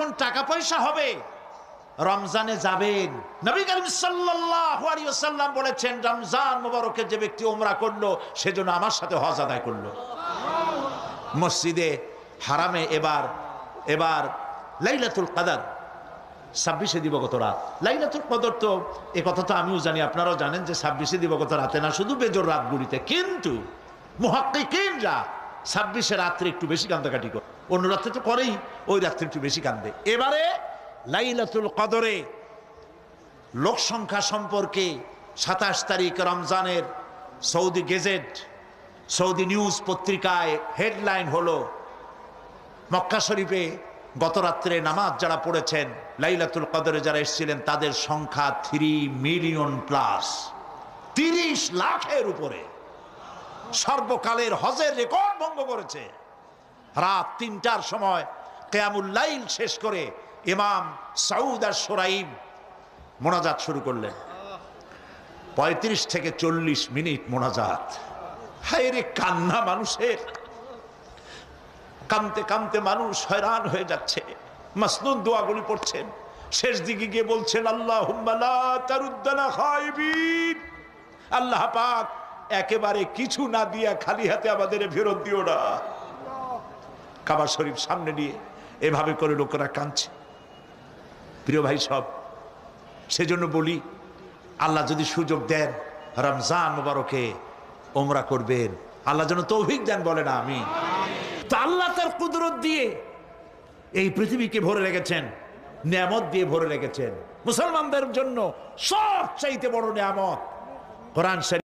যখন টাকা পয়সা হবে রমজানে যাবেন। নবী করিম সাল্লাল্লাহু আলাইহি ওয়াসাল্লাম বলেছেন, রমজান মুবারকে যে ব্যক্তি উমরা করলো সেজন্য আমার সাথে হজ আদায় করলো। মসজিদে হারামে এবার লাইলাতুল কদর 26শে দিবগত রাত। লাইলাতুল কদর তো এ কথা তো আমিও জানি, আপনারাও জানেন যে 26শে দিবগত রাতে না, শুধু বেজোর রাতগুলিতে। কিন্তু মুহাক্কিকিনরা 26শে রাত্রে একটু বেশি কান্দাকাটি করে, অন্য রাত্রে তো করেই, ওই রাত্রে একটু বেশি কান্দে। এবারে লাইলাতুল কদরে লোক সংখ্যা সম্পর্কে 27 তারিখ রমজানের সৌদি গেজেট, সৌদি নিউজ পত্রিকায় হেডলাইন হলো, মক্কা শরীফে গত রাত্রে নামাজ যারা পড়েছেন, লাইলাতুল কদরে যারা এসেছিলেন তাদের সংখ্যা 3 মিলিয়ন প্লাস, 30 লাখের উপরে। সর্বকালের হজের রেকর্ড ভঙ্গ করেছে। রাত 3টার সময় কিয়ামুল লাইল শেষ করে ইমাম সাউদ আশ-শুরাইম মোনাজাত শুরু করলেন। 35 থেকে 40 মিনিট মোনাজাত। হায় রে কান্না মানুষের, কাঁদতে কাঁদতে মানুষ হয়রান হয়ে যাচ্ছে। মাসনুদ দোয়াগুলি পড়ছেন, শেষ দিকে গিয়ে বলছেন, আল্লাহুম্মা লা তারুদ্দানা খায়বিন, আল্লাহ পাক একেবারে কিছু না দিয়া খালি হাতে আমাদের ফেরত দিও না। কাবা শরীফ সামনে নিয়ে এভাবে করে লোকেরা কাঁদছে। প্রিয় ভাই সব, সেজন্য বলি, আল্লাহ যদি সুযোগ দেন রমজান মুবারকে ওমরা করবেন, আল্লাহ যেন তৌফিক দেন, বলেন আমিন। তো আল্লাহ তার কুদরত দিয়ে এই পৃথিবীকে ভরে রেখেছেন, নিয়ামত দিয়ে ভরে রেখেছেন। মুসলমানদের জন্য সবচাইতে বড় নিয়ামত কোরআন শরীফ।